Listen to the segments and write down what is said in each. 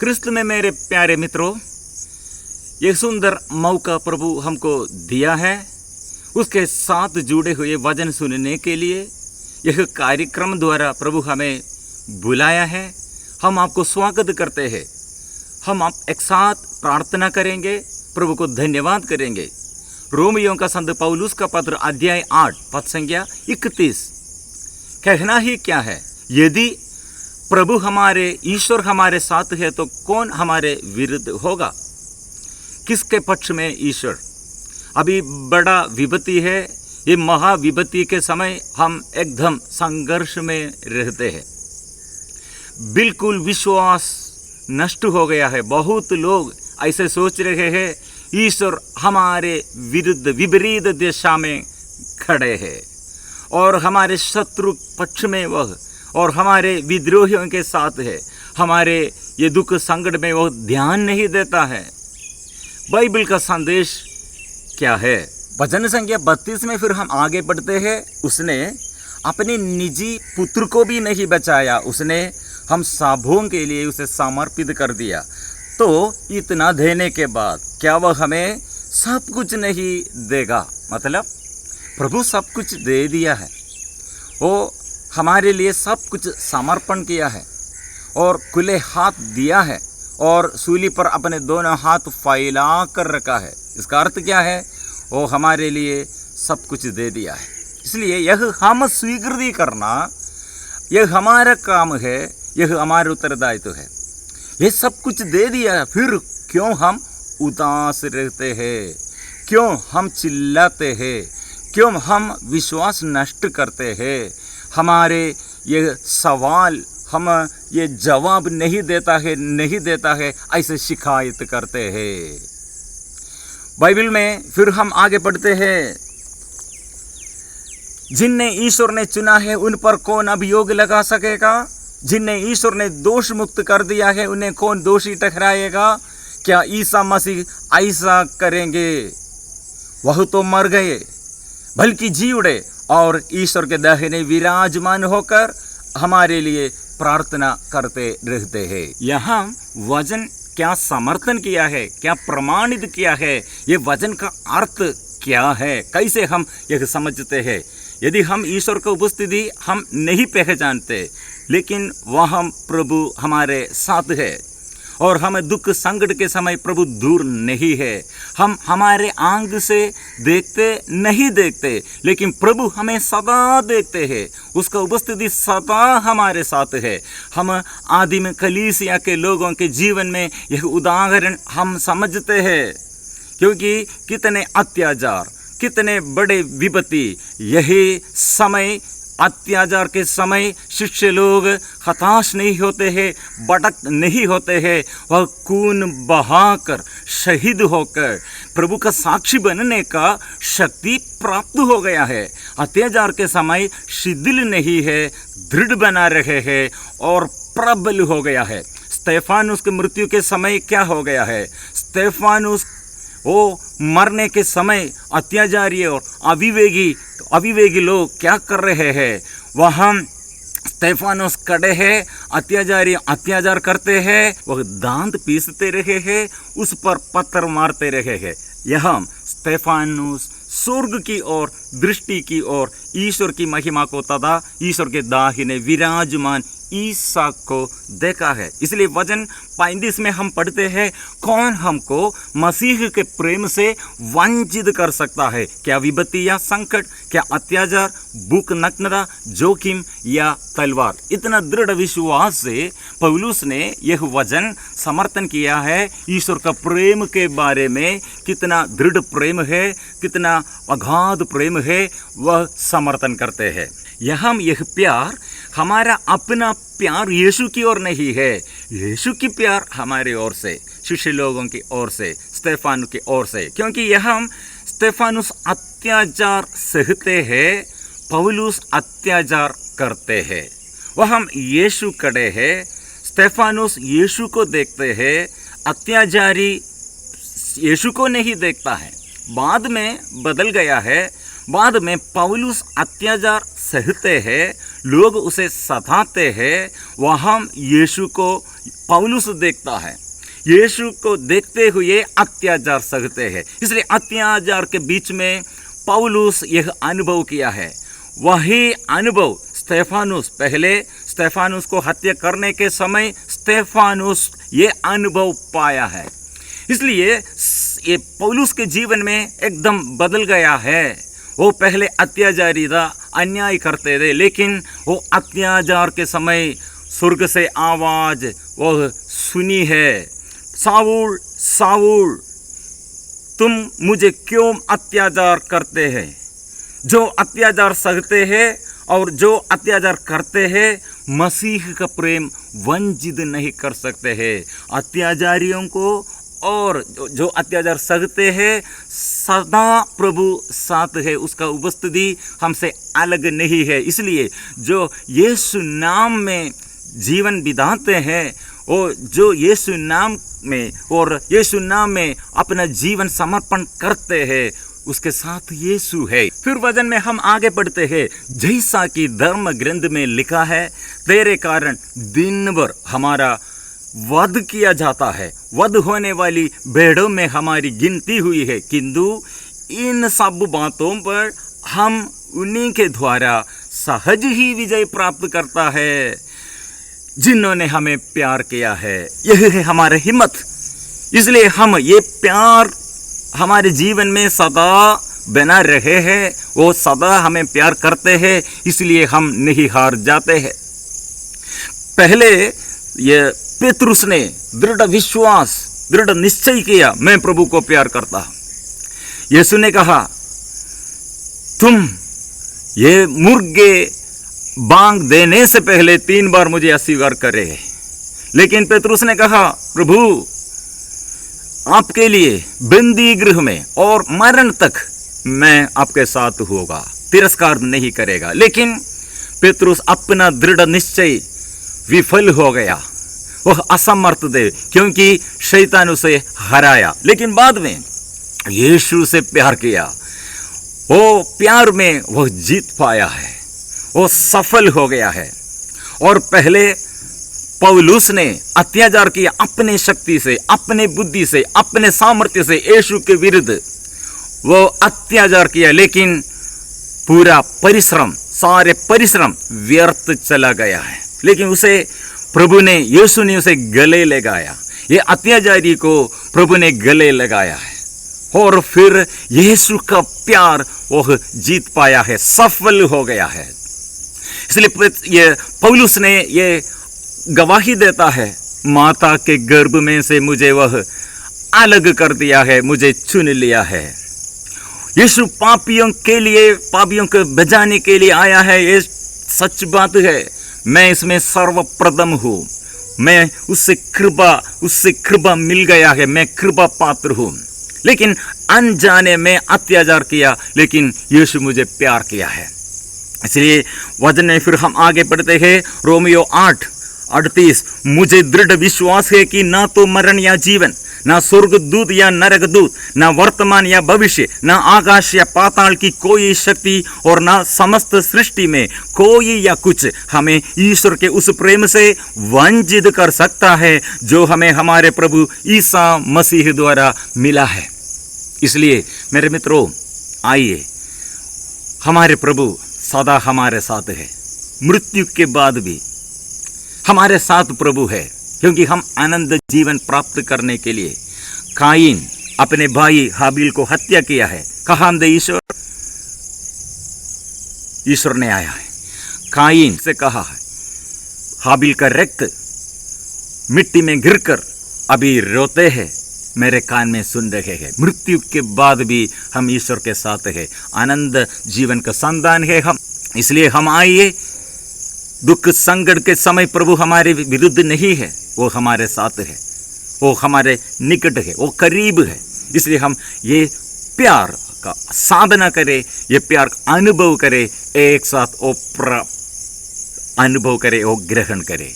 क्रिस्त में मेरे प्यारे मित्रों, ये सुंदर मौका प्रभु हमको दिया है उसके साथ जुड़े हुए वचन सुनने के लिए। यह कार्यक्रम द्वारा प्रभु हमें बुलाया है। हम आपको स्वागत करते हैं। हम आप एक साथ प्रार्थना करेंगे, प्रभु को धन्यवाद करेंगे। रोमियों का संत पौलुस का पत्र अध्याय 8 पद संख्या 31। कहना ही क्या है, यदि प्रभु हमारे ईश्वर हमारे साथ है तो कौन हमारे विरुद्ध होगा। किसके पक्ष में ईश्वर। अभी बड़ा विपत्ति है। ये महाविपत्ति के समय हम एकदम संघर्ष में रहते हैं। बिल्कुल विश्वास नष्ट हो गया है। बहुत लोग ऐसे सोच रहे हैं ईश्वर हमारे विरुद्ध विपरीत दिशा में खड़े हैं और हमारे शत्रु पक्ष में वह और हमारे विद्रोहियों के साथ है। हमारे ये दुख संकट में वह ध्यान नहीं देता है। बाइबल का संदेश क्या है? वचन संख्या 32 में फिर हम आगे बढ़ते हैं। उसने अपने निजी पुत्र को भी नहीं बचाया, उसने हम सबों के लिए उसे समर्पित कर दिया। तो इतना देने के बाद क्या वह हमें सब कुछ नहीं देगा? मतलब प्रभु सब कुछ दे दिया है। वो हमारे लिए सब कुछ समर्पण किया है और खुले हाथ दिया है और सूली पर अपने दोनों हाथ फैला कर रखा है। इसका अर्थ क्या है? वो हमारे लिए सब कुछ दे दिया है। इसलिए यह हम स्वीकृति करना, यह हमारा काम है, यह हमारा उत्तरदायित्व है। यह सब कुछ दे दिया है, फिर क्यों हम उदास रहते हैं? क्यों हम चिल्लाते हैं? क्यों हम विश्वास नष्ट करते हैं? हमारे ये सवाल हम ये जवाब नहीं देता है ऐसे शिकायत करते हैं। बाइबल में फिर हम आगे पढ़ते हैं, जिन्हें ईश्वर ने चुना है उन पर कौन अभियोग लगा सकेगा? जिन्हें ईश्वर ने दोष मुक्त कर दिया है उन्हें कौन दोषी ठहराएगा? क्या ईसा मसीह ऐसा करेंगे? वह तो मर गए बल्कि जी उड़े और ईश्वर के दाहिने विराजमान होकर हमारे लिए प्रार्थना करते रहते हैं। यहाँ वचन क्या समर्थन किया है, क्या प्रमाणित किया है, ये वचन का अर्थ क्या है, कैसे हम यह समझते हैं? यदि हम ईश्वर की उपस्थिति हम नहीं पहचानते, लेकिन वह प्रभु हमारे साथ है और हमें दुख संकट के समय प्रभु दूर नहीं है। हम हमारे आंख से नहीं देखते, लेकिन प्रभु हमें सदा देखते हैं। उसका उपस्थिति सदा हमारे साथ है। हम आदिम कलीसिया के लोगों के जीवन में यह उदाहरण हम समझते हैं, क्योंकि कितने अत्याचार, कितने बड़े विपत्ति, यही समय अत्याचार के समय शिष्य लोग हताश नहीं होते हैं, भटक नहीं होते हैं। वह खून बहाकर शहीद होकर प्रभु का साक्षी बनने का शक्ति प्राप्त हो गया है। अत्याचार के समय शिथिल नहीं है, दृढ़ बना रहे हैं और प्रबल हो गया है। स्तेफानुस के मृत्यु के समय क्या हो गया है? स्तेफानुस वो मरने के समय अत्याचारी और अविवेकी लोग क्या कर रहे हैं? वहाँ स्तेफानोस खड़े हैं, अत्याचारी अत्याचार करते हैं, वह दांत पीसते रहे हैं, उस पर पत्थर मारते रहे हैं। यहाँ स्तेफानोस स्वर्ग की ओर दृष्टि की ओर ईश्वर की महिमा को तथा ईश्वर के दाहिने विराजमान ईसा को देखा है। इसलिए वचन 35 में हम पढ़ते हैं, कौन हमको मसीह के प्रेम से वंचित कर सकता है? क्या विपत्ति या संकट, क्या अत्याचार, भूख, नग्नता, जोखिम या तलवार? इतना दृढ़ विश्वास से पौलुस ने यह वचन समर्थन किया है। ईश्वर का प्रेम के बारे में कितना दृढ़ प्रेम है, कितना अगाध प्रेम है, वह समर्थन करते हैं। यहाँ यह प्यार हमारा अपना प्यार यीशु की ओर नहीं है, यीशु की प्यार हमारे ओर से, शिष्य लोगों की ओर से, स्तेफानुस की ओर से। क्योंकि यहाँ स्तेफानुस अत्याचार सहते हैं, पौलुस अत्याचार करते हैं। वह हम यीशु खड़े हैं, स्तेफानुस यीशु को देखते हैं, अत्याचारी यीशु को नहीं देखता है। बाद में बदल गया है। बाद में पौलुस अत्याचार सहते हैं, लोग उसे सताते हैं, वहाँ यीशु को पौलुस देखता है। यीशु को देखते हुए अत्याचार सहते हैं। इसलिए अत्याचार के बीच में पौलुस यह अनुभव किया है। वही अनुभव पहले स्तेफानुस को हत्या करने के समय स्तेफानुस ये अनुभव पाया है। इसलिए ये पौलुस के जीवन में एकदम बदल गया है। वो पहले अत्याचारी था, अन्याय करते थे, लेकिन वो अत्याचार के समय स्वर्ग से आवाज वो सुनी है, साऊल साऊल तुम मुझे क्यों अत्याचार करते हैं। जो अत्याचार सहते हैं और जो अत्याचार करते हैं मसीह का प्रेम वंचित नहीं कर सकते हैं। अत्याचारियों को और जो अत्याचार सहते हैं सदा प्रभु साथ है, उसका उपस्थिति हमसे अलग नहीं है। इसलिए जो यीशु नाम में जीवन बिताते हैं, वो जो यीशु नाम में और यीशु नाम में अपना जीवन समर्पण करते हैं, उसके साथ यीशु है। फिर वचन में हम आगे बढ़ते हैं। जैसा कि धर्म ग्रंथ में लिखा है, तेरे कारण दिन भर हमारा वध किया जाता है, वध होने वाली भेड़ों में हमारी गिनती हुई है, किंतु इन सब बातों पर हम उन्हीं के द्वारा सहज ही विजय प्राप्त करता है जिन्होंने हमें प्यार किया है। यह है हमारी हिम्मत। इसलिए हम ये प्यार हमारे जीवन में सदा बना रहे हैं, वो सदा हमें प्यार करते हैं, इसलिए हम नहीं हार जाते हैं। पहले ये पेतरुस ने दृढ़ विश्वास, दृढ़ निश्चय किया, मैं प्रभु को प्यार करता। यीशु ने कहा तुम ये मुर्गे बांग देने से पहले 3 बार मुझे अस्वीकार करे। लेकिन पेतरुस ने कहा प्रभु आपके लिए बंदी गृह में और मरण तक मैं आपके साथ होगा, तिरस्कार नहीं करेगा। लेकिन पेतरुस अपना दृढ़ निश्चय विफल हो गया, वह असमर्थ थे क्योंकि शैतान उसे हराया। लेकिन बाद में यीशु से प्यार किया, वो प्यार में वह जीत पाया है, वो सफल हो गया है। और पहले पौलुस ने अत्याचार किया अपने शक्ति से, अपने बुद्धि से, अपने सामर्थ्य से यीशु के विरुद्ध वो अत्याचार किया, लेकिन पूरा परिश्रम, सारे परिश्रम व्यर्थ चला गया है। लेकिन उसे प्रभु ने, यीशु ने उसे गले लगाया। ये अत्याचारी को प्रभु ने गले लगाया है और फिर यीशु का प्यार वह जीत पाया है, सफल हो गया है। इसलिए ये पौलुस ने ये गवाही देता है, माता के गर्भ में से मुझे वह अलग कर दिया है, मुझे चुन लिया है। यीशु पापियों के लिए, पापियों को बचाने के लिए आया है, ये सच बात है। मैं इसमें सर्वप्रथम हूँ, मैं उससे कृपा मिल गया है, मैं कृपा पात्र हूँ। लेकिन अनजाने में अत्याचार किया, लेकिन यीशु मुझे प्यार किया है। इसलिए वचन में फिर हम आगे बढ़ते हैं। रोमियो 8:38 मुझे दृढ़ विश्वास है कि ना तो मरण या जीवन, ना स्वर्गदूत या नरकदूत, ना वर्तमान या भविष्य, ना आकाश या पाताल की कोई शक्ति और ना समस्त सृष्टि में कोई या कुछ हमें ईश्वर के उस प्रेम से वंचित कर सकता है जो हमें हमारे प्रभु ईसा मसीह द्वारा मिला है। इसलिए मेरे मित्रों, आइए, हमारे प्रभु सदा हमारे साथ है, मृत्यु के बाद भी हमारे साथ प्रभु है, क्योंकि हम आनंद जीवन प्राप्त करने के लिए कायीन अपने भाई हाबिल को हत्या किया है। कहाँ दे ईश्वर ने आया है, कायीन से कहा है हाबिल का रक्त मिट्टी में गिरकर अभी रोते हैं, मेरे कान में सुन रहे हैं। मृत्यु के बाद भी हम ईश्वर के साथ है, आनंद जीवन का संतान है हम। इसलिए हम आइए, दुख संकट के समय प्रभु हमारे विरुद्ध नहीं है, वो हमारे साथ है, वो हमारे निकट है, वो करीब है। इसलिए हम ये प्यार का साधना करें, ये प्यार का अनुभव करें, एक साथ वो अनुभव करें, वो ग्रहण करें।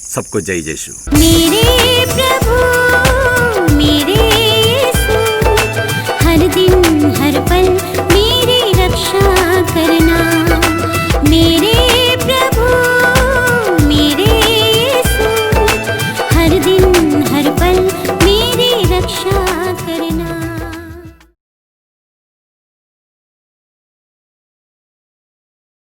सबको जय यीशु। मेरे प्रभु मेरे